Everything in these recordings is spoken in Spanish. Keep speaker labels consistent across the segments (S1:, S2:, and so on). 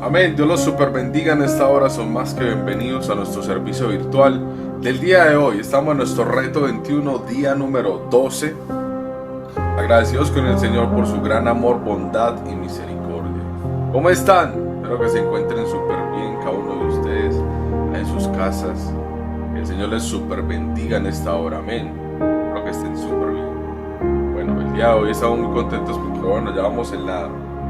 S1: Amén, Dios los super bendiga en esta hora, son más que bienvenidos a nuestro servicio virtual del día de hoy. Estamos en nuestro reto 21, día número 12. Agradecidos con el Señor por su gran amor, bondad y misericordia. ¿Cómo están? Espero que se encuentren súper bien cada uno de ustedes en sus casas. Que el Señor les super bendiga en esta hora, amén. Espero que estén súper bien. Bueno, el día de hoy estamos muy contentos porque ya vamos en la,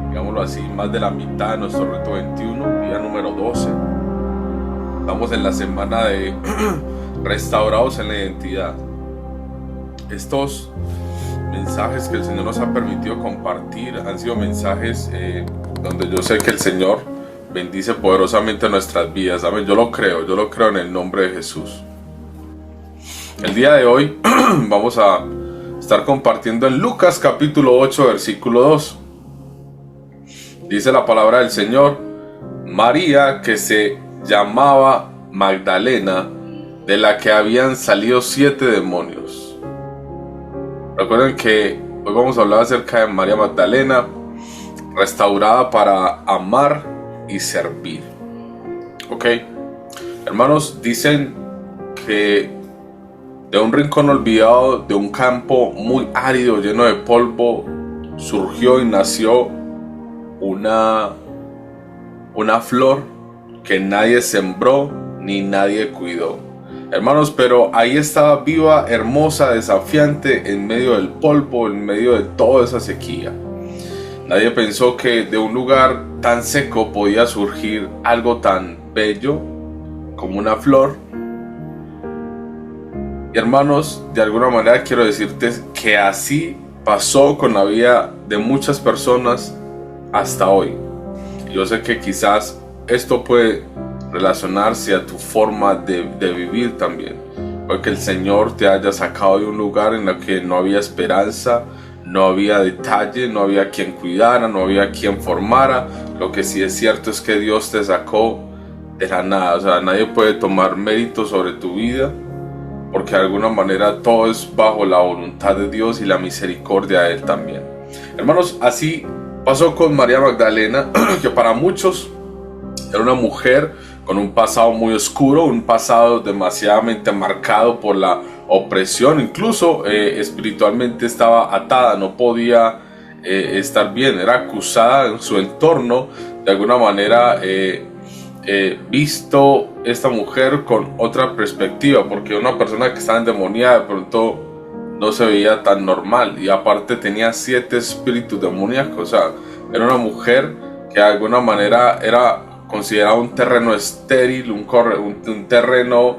S1: digámoslo así, más de la mitad de nuestro reto 21, día número 12. Estamos en la semana de restaurados en la identidad. Estos mensajes que el Señor nos ha permitido compartir han sido mensajes donde yo sé que el Señor bendice poderosamente nuestras vidas. ¿Saben? Yo lo creo en el nombre de Jesús. El día de hoy vamos a estar compartiendo en Lucas capítulo 8, versículo 2. Dice la palabra del Señor: María, que se llamaba Magdalena, de la que habían salido 7 demonios. Recuerden que hoy vamos a hablar acerca de María Magdalena, restaurada para amar y servir. Ok, hermanos, dicen que de un rincón olvidado, de un campo muy árido, lleno de polvo, surgió y nació una flor que nadie sembró ni nadie cuidó. Hermanos, pero ahí estaba viva, hermosa, desafiante, en medio del polvo, en medio de toda esa sequía. Nadie pensó que de un lugar tan seco podía surgir algo tan bello como una flor. Y hermanos, de alguna manera quiero decirte que así pasó con la vida de muchas personas hasta hoy. Yo sé que quizás esto puede relacionarse a tu forma de vivir también, porque el Señor te haya sacado de un lugar en el que no había esperanza, no había detalle, no había quien cuidara, no había quien formara. Lo que sí es cierto es que Dios te sacó de la nada. O sea, nadie puede tomar mérito sobre tu vida, porque de alguna manera todo es bajo la voluntad de Dios y la misericordia de Él también. Hermanos, así pasó con María Magdalena, que para muchos era una mujer con un pasado muy oscuro, un pasado demasiadamente marcado por la opresión. Incluso espiritualmente estaba atada, no podía estar bien, era acusada en su entorno. De alguna manera visto esta mujer con otra perspectiva, porque una persona que estaba endemoniada de pronto no se veía tan normal, y aparte tenía 7 espíritus demoníacos. O sea, era una mujer que de alguna manera era consideraba un terreno estéril, un terreno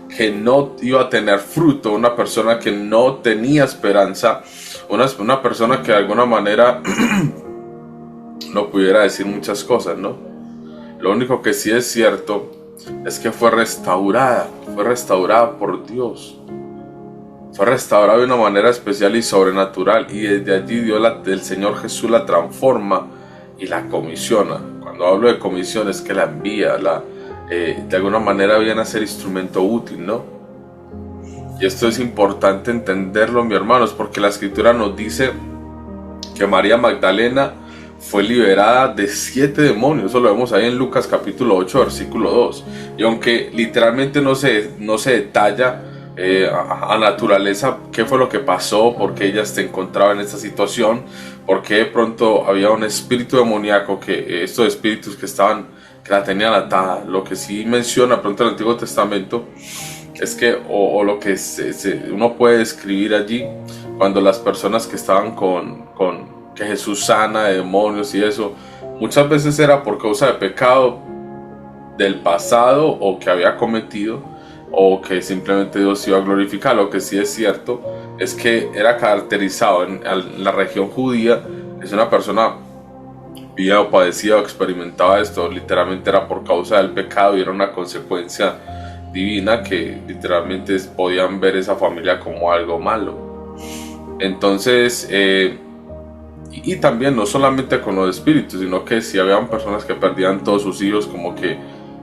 S1: que no iba a tener fruto, una persona que no tenía esperanza, una persona que de alguna manera no pudiera decir muchas cosas, ¿no? Lo único que sí es cierto es que fue restaurada por Dios. Fue restaurada de una manera especial y sobrenatural, y desde allí el Señor Jesús la transforma y la comisiona. Cuando hablo de comisión es que la envía, de alguna manera viene a ser instrumento útil, ¿no? Y esto es importante entenderlo, mis hermanos, porque la Escritura nos dice que María Magdalena fue liberada de 7 demonios. Eso lo vemos ahí en Lucas capítulo 8, versículo 2. Y aunque literalmente no se detalla a naturaleza qué fue lo que pasó, por qué ella se encontraba en esta situación, porque de pronto había un espíritu demoníaco, que estos espíritus que la tenían atada. Lo que sí menciona pronto el Antiguo Testamento es que o lo que uno puede escribir allí, cuando las personas que estaban que Jesús sana de demonios y eso, muchas veces era por causa de pecado del pasado o que había cometido, o que simplemente Dios iba a glorificar. Lo que sí es cierto es que era caracterizado en la región judía. Es una persona vivía o padecía o experimentaba esto, literalmente era por causa del pecado, y era una consecuencia divina, que literalmente podían ver esa familia como algo malo. Entonces y también no solamente con los espíritus, sino que si habían personas que perdían todos sus hijos, como que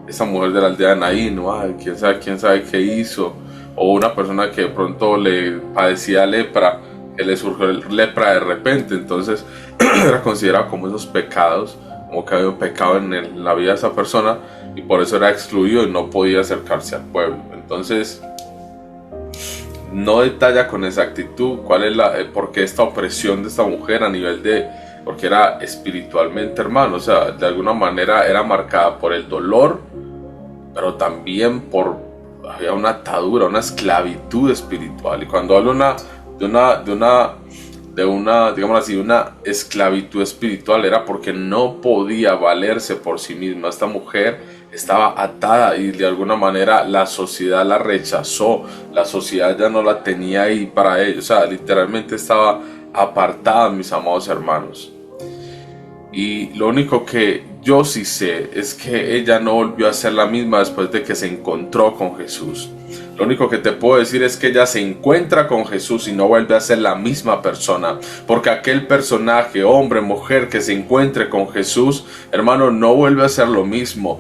S1: esa mujer de la aldea de Naín, ¿no? Ay, quién sabe qué hizo, o una persona que de pronto le padecía lepra, que le surgió lepra de repente. Entonces era considerado como esos pecados como que había un pecado en la vida de esa persona, y por eso era excluido y no podía acercarse al pueblo. Entonces no detalla con exactitud cuál es por qué esta opresión de esta mujer a nivel de, porque era espiritualmente, hermano, o sea, de alguna manera era marcada por el dolor, pero también había una atadura, una esclavitud espiritual. Y cuando hablo de una, digamos así, una esclavitud espiritual, era porque no podía valerse por sí misma. Esta mujer estaba atada y de alguna manera la sociedad la rechazó, la sociedad ya no la tenía ahí para ellos, o sea, literalmente estaba apartada, mis amados hermanos. Y lo único que yo sí sé es que ella no volvió a ser la misma después de que se encontró con Jesús. Lo único que te puedo decir es que ella se encuentra con Jesús y no vuelve a ser la misma persona. Porque aquel personaje, hombre, mujer, que se encuentre con Jesús, hermano, no vuelve a ser lo mismo.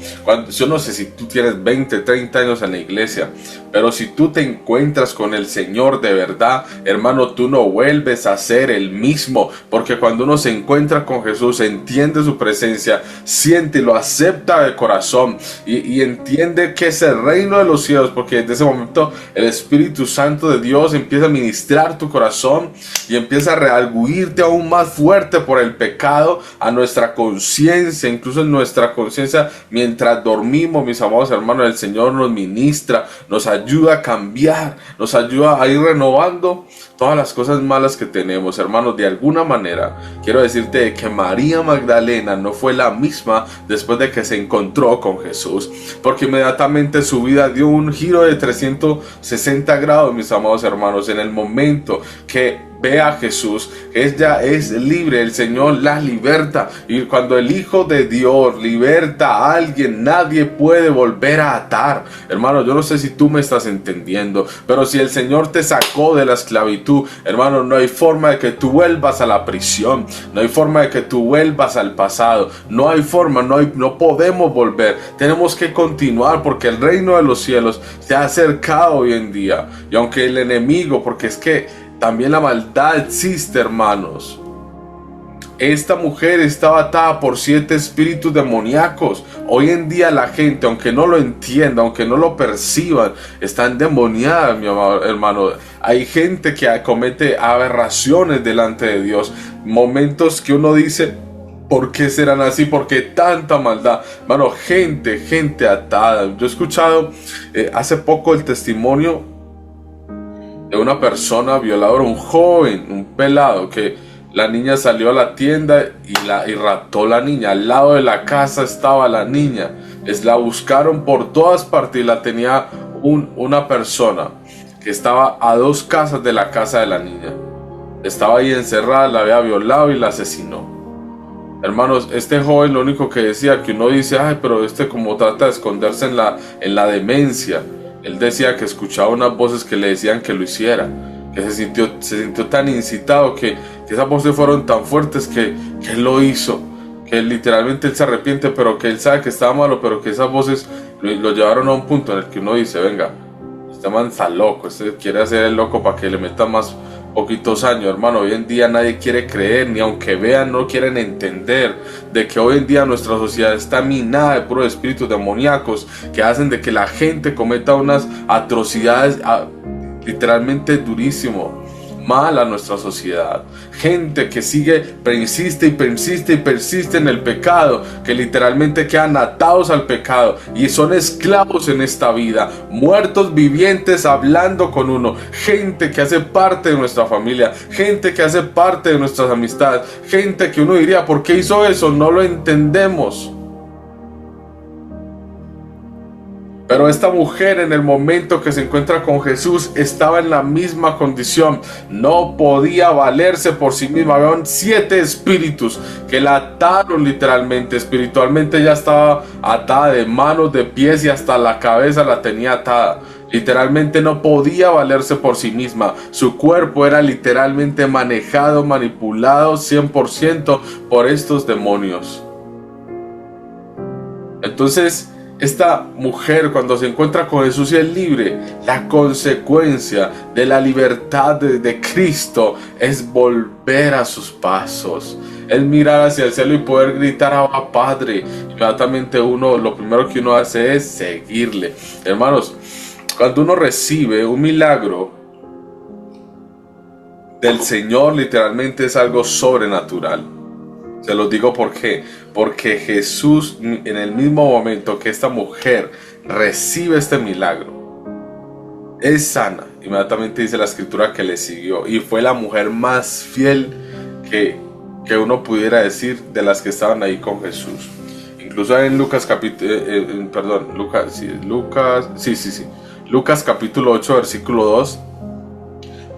S1: Yo no sé si tú tienes 20, 30 años en la iglesia, pero si tú te encuentras con el Señor de verdad, hermano, tú no vuelves a ser el mismo. Porque cuando uno se encuentra con Jesús, entiende su presencia, siente y lo acepta de corazón y entiende que es el reino de los cielos, porque desde ese momento el Espíritu Santo de Dios empieza a ministrar tu corazón y empieza a redarguirte aún más fuerte por el pecado a nuestra conciencia. Incluso en nuestra conciencia, mientras dormimos, mis amados hermanos, el Señor nos ministra, nos ayuda a cambiar, nos ayuda a ir renovando todas las cosas malas que tenemos, hermanos. De alguna manera quiero decirte que María Magdalena no fue la misma después de que se encontró con Jesús, porque inmediatamente su vida dio un giro de 360 grados, mis amados hermanos. En el momento que ve a Jesús, ella es libre, el Señor la liberta, y cuando el Hijo de Dios liberta a alguien, nadie puede volver a atar. Hermano, yo no sé si tú me estás entendiendo, pero si el Señor te sacó de la esclavitud, hermano, no hay forma de que tú vuelvas a la prisión, no hay forma de que tú vuelvas al pasado, no hay forma, no podemos volver, tenemos que continuar, porque el reino de los cielos se ha acercado hoy en día. Y aunque el enemigo, porque es que también la maldad existe, hermanos. Esta mujer estaba atada por 7 espíritus demoníacos. Hoy en día la gente, aunque no lo entienda, aunque no lo perciban, está endemoniada, mi amado hermano. Hay gente que comete aberraciones delante de Dios. Momentos que uno dice, ¿por qué serán así? ¿Por qué tanta maldad? Mano, gente atada. Yo he escuchado hace poco el testimonio de una persona violadora, un joven, un pelado, que la niña salió a la tienda y raptó la niña. Al lado de la casa estaba la niña. La buscaron por todas partes y la tenía una persona que estaba a 2 casas de la casa de la niña. Estaba ahí encerrada, la había violado y la asesinó. Hermanos, este joven lo único que decía, que uno dice, ay, pero como trata de esconderse en la demencia. Él decía que escuchaba unas voces que le decían que lo hiciera, que se sintió tan incitado, que esas voces fueron tan fuertes que él lo hizo, que literalmente él se arrepiente, pero que él sabe que estaba malo, pero que esas voces lo llevaron a un punto en el que uno dice, venga, este man está loco, este quiere hacer el loco para que le metan más poquitos años, hermano. Hoy en día nadie quiere creer, ni aunque vean no quieren entender de que hoy en día nuestra sociedad está minada de puros espíritus demoníacos que hacen de que la gente cometa unas atrocidades literalmente durísimo, mal a nuestra sociedad. Gente que persiste en el pecado, que literalmente quedan atados al pecado y son esclavos en esta vida, muertos vivientes hablando con uno. Gente que hace parte de nuestra familia, gente que hace parte de nuestras amistades, gente que uno diría, ¿por qué hizo eso? No lo entendemos. Pero esta mujer, en el momento que se encuentra con Jesús, estaba en la misma condición. No podía valerse por sí misma. Habían 7 espíritus que la ataron literalmente. Espiritualmente ya estaba atada de manos, de pies, y hasta la cabeza la tenía atada. Literalmente no podía valerse por sí misma. Su cuerpo era literalmente manejado, manipulado 100% por estos demonios. Entonces, esta mujer, cuando se encuentra con Jesús y es libre, la consecuencia de la libertad de Cristo es volver a sus pasos, es mirar hacia el cielo y poder gritar a Padre. Inmediatamente lo primero que uno hace es seguirle. Hermanos, cuando uno recibe un milagro del Señor, literalmente es algo sobrenatural. Se los digo por qué. Porque Jesús, en el mismo momento que esta mujer recibe este milagro, es sana. Inmediatamente dice la escritura que le siguió. Y fue la mujer más fiel que uno pudiera decir de las que estaban ahí con Jesús. Incluso en Lucas Lucas capítulo 8, versículo 2,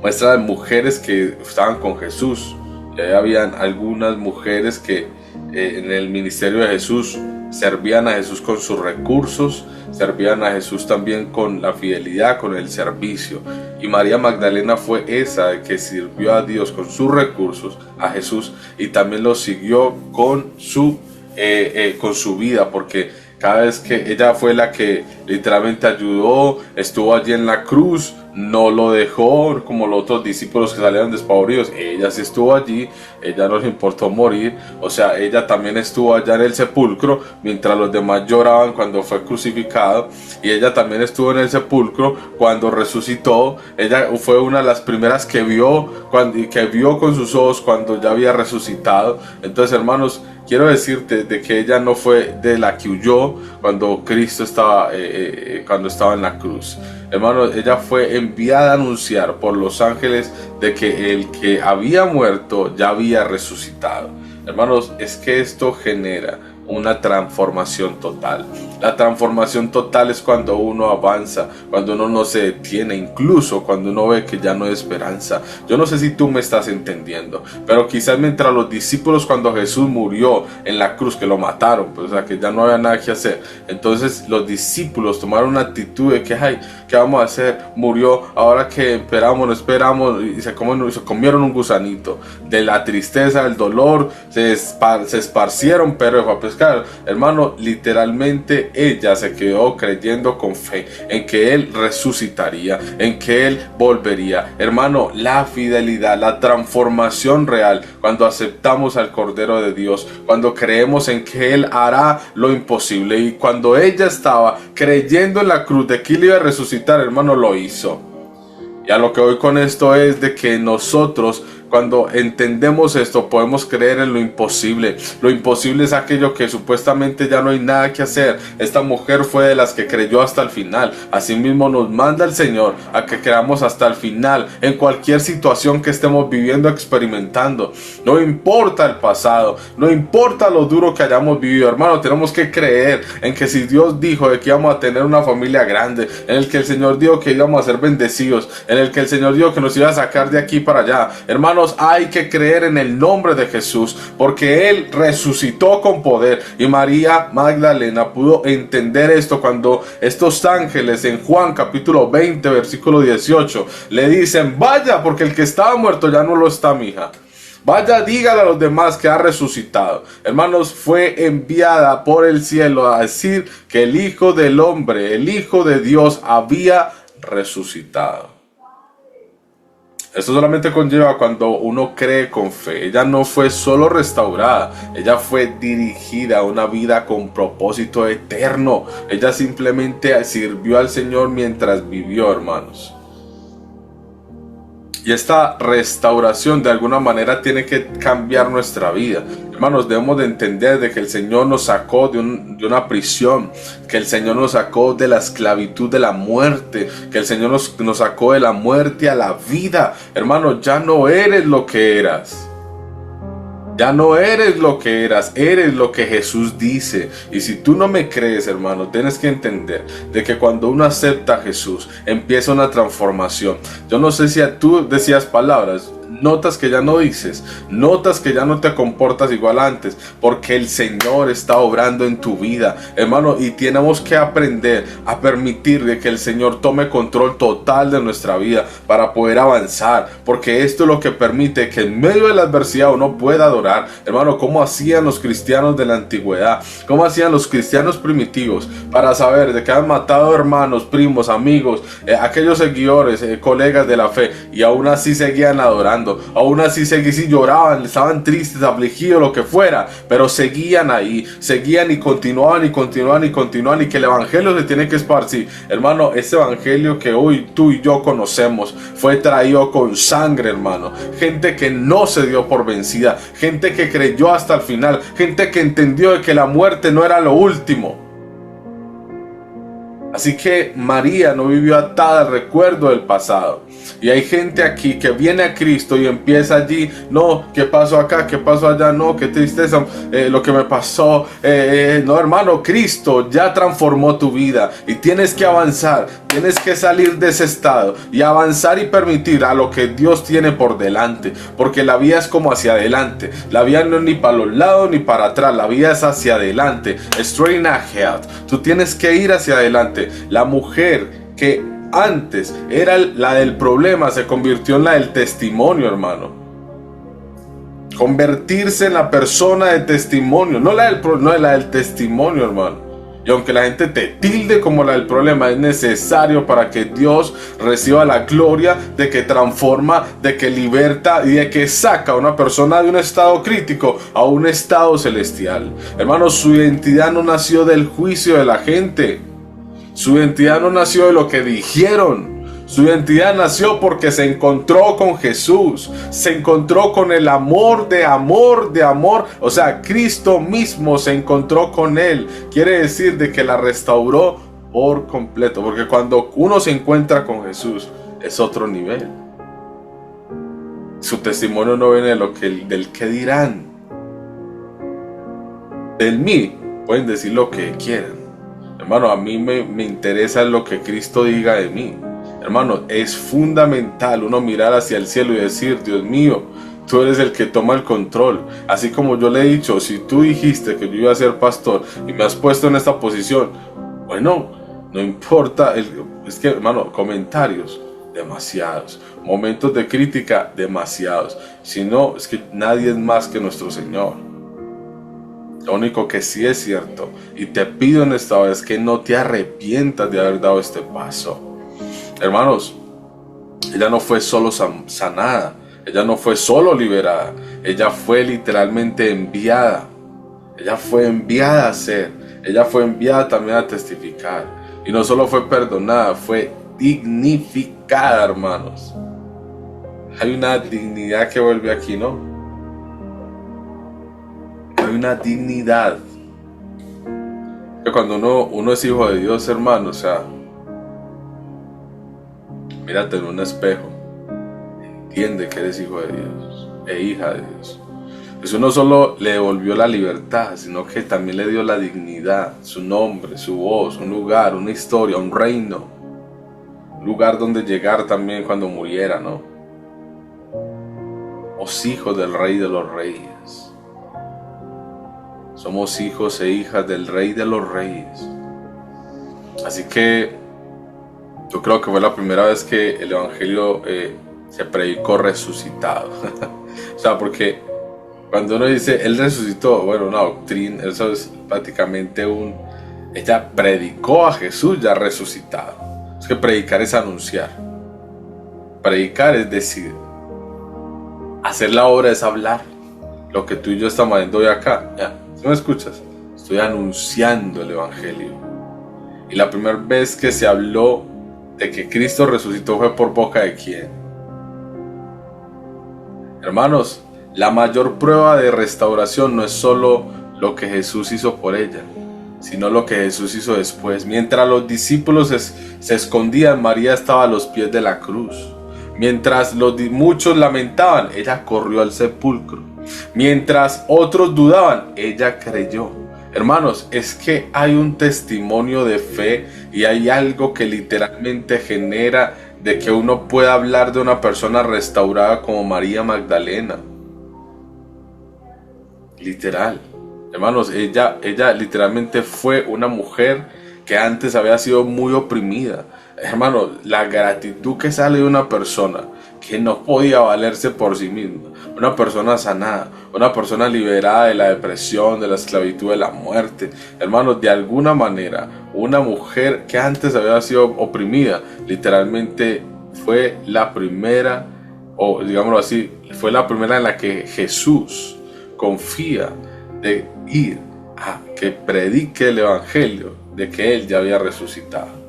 S1: muestra de mujeres que estaban con Jesús. Y ahí habían algunas mujeres que en el ministerio de Jesús servían a Jesús con sus recursos, servían a Jesús también con la fidelidad, con el servicio. Y María Magdalena fue esa que sirvió a Dios con sus recursos, a Jesús, y también lo siguió con su vida, porque cada vez que ella fue la que literalmente ayudó, estuvo allí en la cruz, no lo dejó como los otros discípulos que salieron despavoridos. Ella sí estuvo allí, ella no le importó morir. O sea, ella también estuvo allá en el sepulcro mientras los demás lloraban cuando fue crucificado, y ella también estuvo en el sepulcro cuando resucitó. Ella fue una de las primeras que vio con sus ojos cuando ya había resucitado. Entonces, hermanos, quiero decirte de que ella no fue de la que huyó cuando Cristo estaba en la cruz. Hermanos, ella fue enviada a anunciar por los ángeles de que el que había muerto ya había resucitado. Hermanos, es que esto genera una transformación total. La transformación total es cuando uno avanza, cuando uno no se detiene, incluso cuando uno ve que ya no hay esperanza. Yo no sé si tú me estás entendiendo, pero quizás mientras los discípulos, cuando Jesús murió en la cruz, que lo mataron, pues, o sea, que ya no había nada que hacer, entonces los discípulos tomaron una actitud de que, ay, ¿qué vamos a hacer? Murió, ahora que esperamos, no esperamos, y se comieron un gusanito. De la tristeza, del dolor, se esparcieron, pero fue a pescar. Hermano, literalmente ella se quedó creyendo con fe en que Él resucitaría, en que Él volvería. Hermano, la fidelidad, la transformación real, cuando aceptamos al Cordero de Dios, cuando creemos en que Él hará lo imposible, y cuando ella estaba creyendo en la cruz de que Él iba a resucitar, hermano, lo hizo. Y a lo que voy con esto es de que nosotros, cuando entendemos esto, podemos creer en lo imposible. Lo imposible es aquello que supuestamente ya no hay nada que hacer. Esta mujer fue de las que creyó hasta el final. Asimismo nos manda el Señor a que creamos hasta el final en cualquier situación que estemos viviendo, experimentando. No importa el pasado, no importa lo duro que hayamos vivido, hermano, tenemos que creer en que si Dios dijo de que íbamos a tener una familia grande, en el que el Señor dijo que íbamos a ser bendecidos, en el que el Señor dijo que nos iba a sacar de aquí para allá, hermano, hay que creer en el nombre de Jesús, porque Él resucitó con poder. Y María Magdalena pudo entender esto cuando estos ángeles en Juan capítulo 20 versículo 18 le dicen: vaya, porque el que estaba muerto ya no lo está, mija. Vaya, dígale a los demás que ha resucitado. Hermanos, fue enviada por el cielo a decir que el Hijo del Hombre, el Hijo de Dios, había resucitado. Esto solamente conlleva cuando uno cree con fe. Ella no fue solo restaurada, ella fue dirigida a una vida con propósito eterno. Ella simplemente sirvió al Señor mientras vivió, hermanos. Y esta restauración de alguna manera tiene que cambiar nuestra vida. Hermanos, debemos de entender de que el Señor nos sacó de una prisión, que el Señor nos sacó de la esclavitud de la muerte, que el Señor nos sacó de la muerte a la vida. Hermano, ya no eres lo que eras. Ya no eres lo que eras, eres lo que Jesús dice. Y si tú no me crees, hermano, tienes que entender de que cuando uno acepta a Jesús, empieza una transformación. Yo no sé si tú decías palabras, notas que ya no dices, notas que ya no te comportas igual antes, porque el Señor está obrando en tu vida, hermano, y tenemos que aprender a permitir de que el Señor tome control total de nuestra vida para poder avanzar, porque esto es lo que permite que en medio de la adversidad uno pueda adorar, hermano, como hacían los cristianos de la antigüedad, como hacían los cristianos primitivos, para saber de que han matado hermanos, primos, amigos, aquellos seguidores, colegas de la fe, y aún así seguían adorando. acuerdo. Aún así sí lloraban, estaban tristes, afligidos, lo que fuera, pero seguían ahí, seguían y continuaban y continuaban y continuaban, y que el evangelio se tiene que esparcir. Hermano, ese evangelio que hoy tú y yo conocemos fue traído con sangre, hermano. Gente que no se dio por vencida, gente que creyó hasta el final, gente que entendió de que la muerte no era lo último. Así que María no vivió atada al recuerdo del pasado. Y hay gente aquí que viene a Cristo y empieza allí: no, ¿qué pasó acá? ¿Qué pasó allá? No, qué tristeza, lo que me pasó. No, hermano, Cristo ya transformó tu vida y tienes que avanzar, tienes que salir de ese estado y avanzar y permitir a lo que Dios tiene por delante, porque la vida es como hacia adelante. La vida no es ni para los lados ni para atrás, la vida es hacia adelante, straight ahead. Tú tienes que ir hacia adelante. La mujer que antes era la del problema se convirtió en la del testimonio, hermano. Convertirse en la persona de testimonio, no la del testimonio, hermano. Y aunque la gente te tilde como la del problema, es necesario para que Dios reciba la gloria de que transforma, de que liberta y de que saca a una persona de un estado crítico a un estado celestial. Hermano, su identidad no nació del juicio de la gente. Su identidad no nació de lo que dijeron. Su identidad nació porque se encontró con Jesús. Se encontró con el amor de amor de amor. O sea, Cristo mismo se encontró con él. Quiere decir de que la restauró por completo. Porque cuando uno se encuentra con Jesús, es otro nivel. Su testimonio no viene del que dirán. Del mí pueden decir lo que quieran. Hermano, a mí me interesa lo que Cristo diga de mí. Hermano, es fundamental uno mirar hacia el cielo y decir: Dios mío, tú eres el que toma el control. Así como yo le he dicho, si tú dijiste que yo iba a ser pastor y me has puesto en esta posición, bueno, no importa. Es que, hermano, comentarios, demasiados. Momentos de crítica, demasiados. Si no, es que nadie es más que nuestro Señor. Lo único que sí es cierto, y te pido en esta vez, que no te arrepientas de haber dado este paso. Hermanos, ella no fue solo sanada, ella no fue solo liberada, ella fue literalmente enviada. Ella fue enviada a ser, ella fue enviada también a testificar. Y no solo fue perdonada, fue dignificada, hermanos. Hay una dignidad que vuelve aquí, ¿no? Hay una dignidad que cuando uno es hijo de Dios, hermano, o sea, mírate en un espejo, entiende que eres hijo de Dios e hija de Dios. Eso no solo le devolvió la libertad, sino que también le dio la dignidad, su nombre, su voz, un lugar, una historia, un reino, un lugar donde llegar también cuando muriera, ¿no? Somos hijos del Rey de los Reyes. Somos hijos e hijas del Rey de los Reyes. Así que yo creo que fue la primera vez que el Evangelio se predicó resucitado. O sea, porque cuando uno dice Él resucitó, bueno, una doctrina, eso es prácticamente ella predicó a Jesús ya resucitado. Es que predicar es anunciar. Predicar es decir. Hacer la obra es hablar. Lo que tú y yo estamos haciendo hoy acá, ya. ¿Sí me escuchas? Estoy anunciando el Evangelio. Y la primera vez que se habló de que Cristo resucitó fue por boca de ¿quién? Hermanos, la mayor prueba de restauración no es solo lo que Jesús hizo por ella, sino lo que Jesús hizo después. Mientras los discípulos se escondían, María estaba a los pies de la cruz. Mientras muchos lamentaban, ella corrió al sepulcro. Mientras otros dudaban, ella creyó. Hermanos, es que hay un testimonio de fe y hay algo que literalmente genera de que uno pueda hablar de una persona restaurada como María Magdalena. Literal. Hermanos, ella literalmente fue una mujer que antes había sido muy oprimida. Hermano, la gratitud que sale de una persona que no podía valerse por sí misma, una persona sanada, una persona liberada de la depresión, de la esclavitud, de la muerte. Hermanos, de alguna manera, una mujer que antes había sido oprimida, literalmente fue la primera o digámoslo así, fue la primera en la que Jesús confía de ir a que predique el evangelio de que Él ya había resucitado.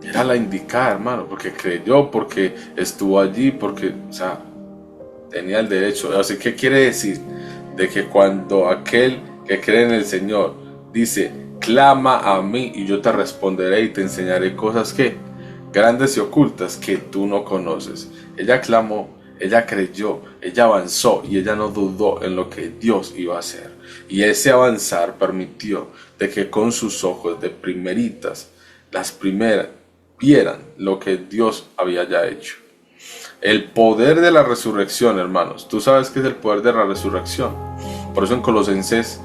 S1: Era la indicada, hermano, porque creyó, porque estuvo allí, porque, o sea, tenía el derecho. Así que quiere decir de que cuando aquel que cree en el Señor dice, clama a mí y yo te responderé y te enseñaré cosas que grandes y ocultas que tú no conoces. Ella clamó, ella creyó, ella avanzó y ella no dudó en lo que Dios iba a hacer. Y ese avanzar permitió de que con sus ojos de primeritas, las primeras, vieran lo que Dios había ya hecho. El poder de la resurrección, hermanos. Tú sabes qué es el poder de la resurrección. Por eso en Colosenses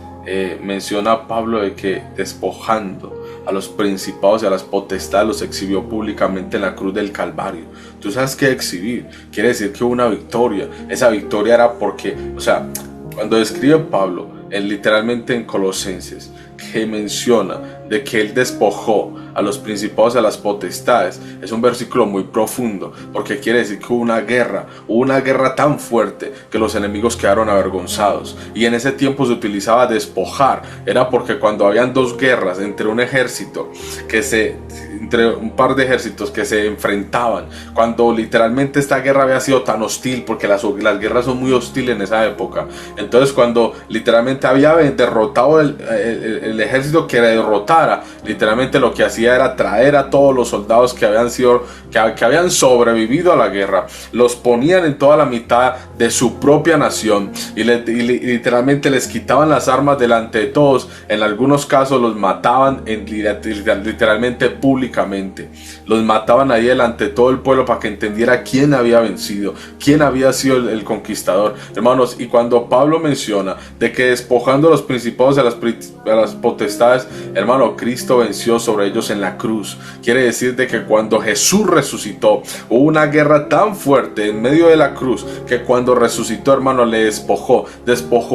S1: menciona Pablo de que despojando a los principados y a las potestades los exhibió públicamente en la cruz del Calvario. Tú sabes qué exhibir. Quiere decir que hubo una victoria. Esa victoria era porque, o sea, cuando describe Pablo, literalmente en Colosenses, que menciona de que él despojó a los principados y a las potestades, es un versículo muy profundo, porque quiere decir que hubo una guerra tan fuerte que los enemigos quedaron avergonzados. Y en ese tiempo se utilizaba despojar, era porque cuando habían dos guerras entre un ejército entre un par de ejércitos que se enfrentaban, cuando literalmente esta guerra había sido tan hostil, porque las guerras son muy hostiles en esa época, entonces cuando literalmente había derrotado el ejército que derrotara, literalmente lo que hacía era traer a todos los soldados que habían sobrevivido a la guerra, los ponían en toda la mitad de su propia nación y literalmente les quitaban las armas delante de todos. En algunos casos los mataban literalmente públicamente, los mataban ahí delante de todo el pueblo para que entendiera quién había vencido, quién había sido el conquistador, hermanos. Y cuando Pablo menciona de que despojando a los principados a las potestades, hermano, Cristo venció sobre ellos en la cruz. Quiere decir de que cuando Jesús resucitó, hubo una guerra tan fuerte en medio de la cruz, que cuando resucitó, hermano, le despojó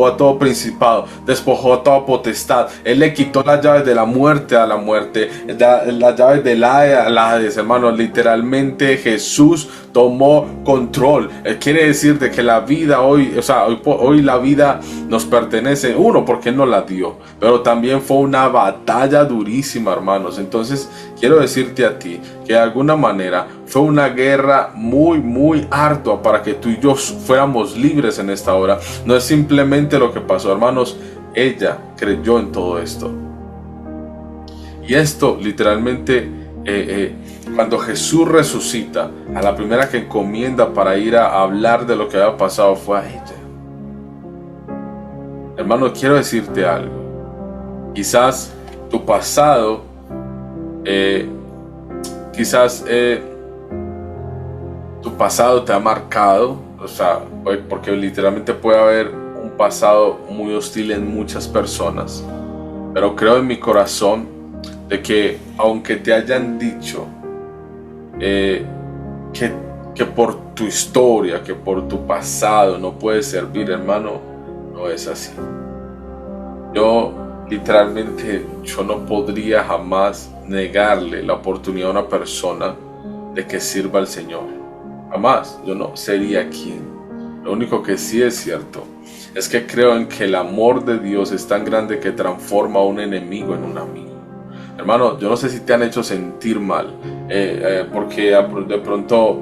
S1: a todo principado, despojó a toda potestad. Él le quitó las llaves de la muerte a la muerte, las llaves del Hades al Hades, hermano. Literalmente Jesús tomó control. Quiere decir de que la vida hoy, o sea, hoy la vida nos pertenece, uno, porque Él nos la dio, pero también fue una batalla durísima, hermanos. Entonces quiero decirte a ti que de alguna manera fue una guerra muy ardua para que tú y yo fuéramos libres en esta hora. No es simplemente lo que pasó, hermanos. Ella creyó en todo esto. Y esto literalmente, cuando Jesús resucita, a la primera que encomienda para ir a hablar de lo que había pasado fue a ella. Hermano, quiero decirte algo. Quizás tu pasado, tu pasado te ha marcado, o sea, porque literalmente puede haber un pasado muy hostil en muchas personas. Pero creo en mi corazón de que aunque te hayan dicho que por tu historia, que por tu pasado no puedes servir, hermano, no es así. Yo no podría jamás negarle la oportunidad a una persona de que sirva al Señor. Jamás, yo no sería quien. Lo único que sí es cierto es que creo en que el amor de Dios es tan grande que transforma a un enemigo en un amigo. Hermano, yo no sé si te han hecho sentir mal, porque de pronto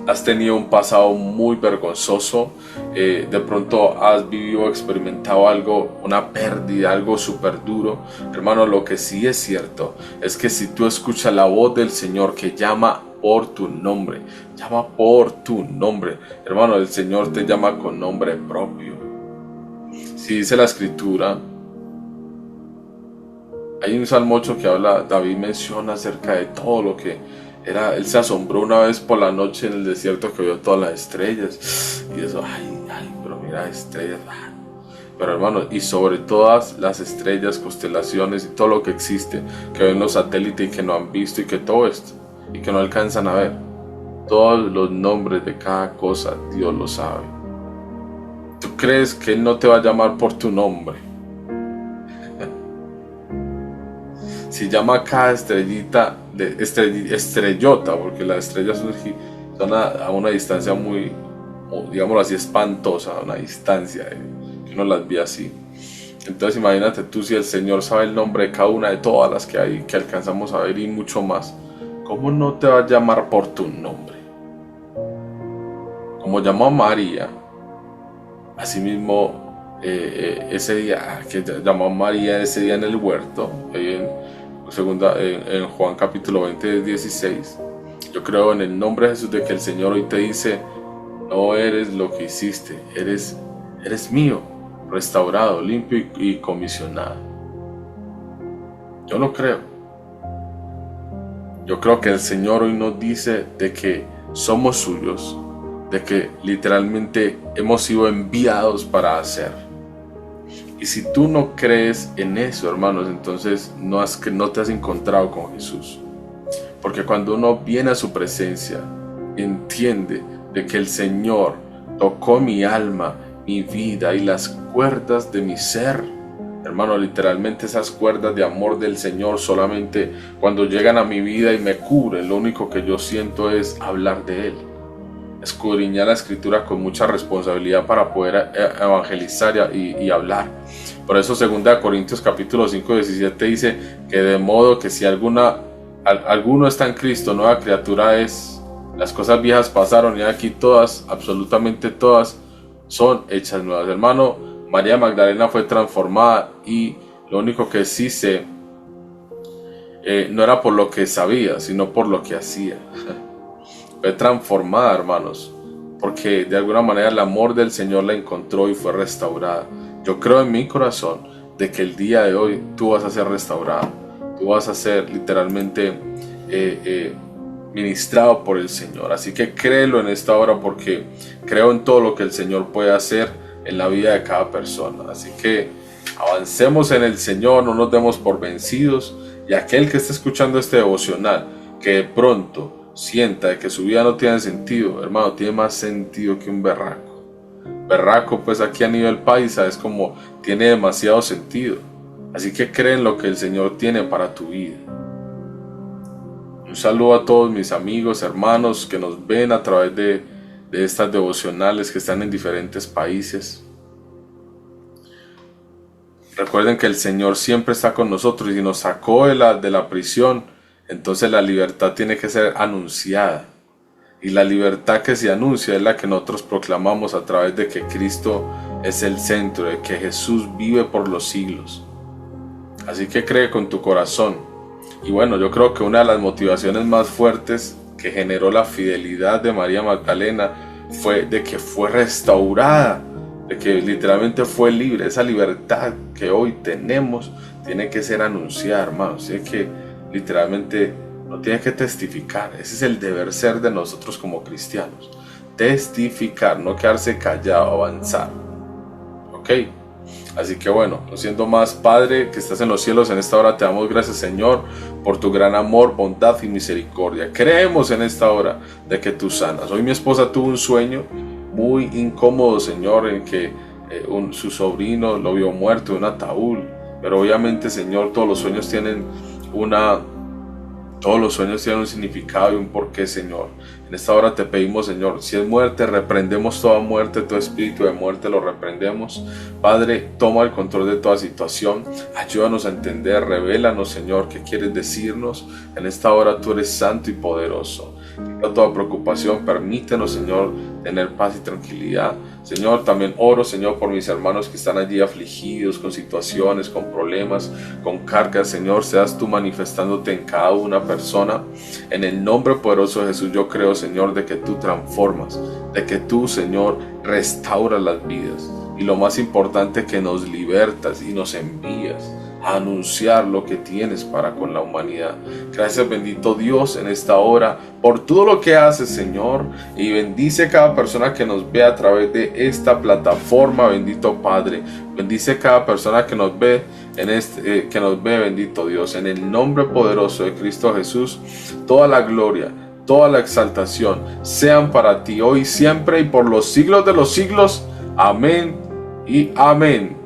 S1: has tenido un pasado muy vergonzoso, de pronto has vivido o experimentado algo, una pérdida, algo súper duro. Hermano, lo que sí es cierto es que si tú escuchas la voz del Señor que llama por tu nombre, hermano, el Señor te llama con nombre propio. Si dice la Escritura, hay un Salmo 8 que David menciona acerca de todo lo que era. Él se asombró una vez por la noche en el desierto que vio todas las estrellas. Y eso, pero mira, estrellas. Pero hermano, y sobre todas las estrellas, constelaciones y todo lo que existe, que ven los satélites y que no han visto y que todo esto, y que no alcanzan a ver, todos los nombres de cada cosa, Dios lo sabe. ¿Tú crees que Él no te va a llamar por tu nombre? Si llama a cada estrellita, estrellota, porque las estrellas son son a una distancia muy, digámoslo así, espantosa, a una distancia, que uno las ve así. Entonces imagínate tú, si el Señor sabe el nombre de cada una de todas las que hay, que alcanzamos a ver y mucho más, ¿cómo no te va a llamar por tu nombre? Como llamó a María, asimismo ese día, que llamó a María ese día en el huerto, en Juan capítulo 20, 16. Yo creo en el nombre de Jesús de que el Señor hoy te dice: no eres lo que hiciste, eres mío, restaurado, limpio y comisionado. Yo lo creo. Yo creo que el Señor hoy nos dice de que somos suyos, de que literalmente hemos sido enviados para hacer. Y si tú no crees en eso, hermanos, entonces no te has encontrado con Jesús. Porque cuando uno viene a su presencia, entiende de que el Señor tocó mi alma, mi vida y las cuerdas de mi ser. Hermano, literalmente esas cuerdas de amor del Señor solamente cuando llegan a mi vida y me cubren, lo único que yo siento es hablar de Él. Escudriñar la Escritura con mucha responsabilidad para poder evangelizar y hablar. Por eso 2 Corintios capítulo 5, 17 dice que de modo que si alguno está en Cristo, nueva criatura es. Las cosas viejas pasaron y aquí todas, absolutamente todas, son hechas nuevas. Hermano, María Magdalena fue transformada y lo único que sí sé no era por lo que sabía, sino por lo que hacía. Fue transformada, hermanos, porque de alguna manera el amor del Señor la encontró y fue restaurada. Yo creo en mi corazón de que el día de hoy tú vas a ser restaurado, tú vas a ser literalmente ministrado por el Señor. Así que créelo en esta hora, porque creo en todo lo que el Señor puede hacer en la vida de cada persona. Así que avancemos en el Señor, no nos demos por vencidos, y aquel que esté escuchando este devocional, que de pronto sienta que su vida no tiene sentido, hermano, tiene más sentido que un berraco. Berraco, pues aquí a nivel paisa es como tiene demasiado sentido. Así que cree en lo que el Señor tiene para tu vida. Un saludo a todos mis amigos, hermanos que nos ven a través de estas devocionales que están en diferentes países. Recuerden que el Señor siempre está con nosotros, y si nos sacó de la prisión, entonces la libertad tiene que ser anunciada. Y la libertad que se anuncia es la que nosotros proclamamos a través de que Cristo es el centro, de que Jesús vive por los siglos. Así que cree con tu corazón. Y bueno, yo creo que una de las motivaciones más fuertes que generó la fidelidad de María Magdalena fue de que fue restaurada, de que literalmente fue libre. Esa libertad que hoy tenemos tiene que ser anunciada, hermanos. Así que literalmente no tiene que testificar. Ese es el deber ser de nosotros como cristianos. Testificar, no quedarse callado, avanzar. ¿Ok? Así que bueno, no siendo más, Padre que estás en los cielos, en esta hora te damos gracias, Señor, por tu gran amor, bondad y misericordia. Creemos en esta hora de que tú sanas. Hoy mi esposa tuvo un sueño muy incómodo, Señor, en que su sobrino lo vio muerto en un ataúd. Pero obviamente, Señor, todos los sueños tienen un significado y un porqué, Señor. En esta hora te pedimos, Señor, si es muerte, reprendemos toda muerte, todo espíritu de muerte lo reprendemos. Padre, toma el control de toda situación, ayúdanos a entender, revélanos, Señor, qué quieres decirnos. En esta hora tú eres santo y poderoso. Quita toda preocupación, permítenos, Señor, tener paz y tranquilidad. Señor, también oro, Señor, por mis hermanos que están allí afligidos, con situaciones, con problemas, con cargas. Señor, seas tú manifestándote en cada una persona. En el nombre poderoso de Jesús, yo creo, Señor, de que tú transformas, de que tú, Señor, restauras las vidas. Y lo más importante, que nos libertas y nos envías a anunciar lo que tienes para con la humanidad. Gracias, bendito Dios, en esta hora por todo lo que haces, Señor, y bendice cada persona que nos ve a través de esta plataforma, bendito Padre. Bendice cada persona que nos ve bendito Dios, en el nombre poderoso de Cristo Jesús. Toda la gloria, toda la exaltación sean para ti hoy, siempre y por los siglos de los siglos. Amén y amén.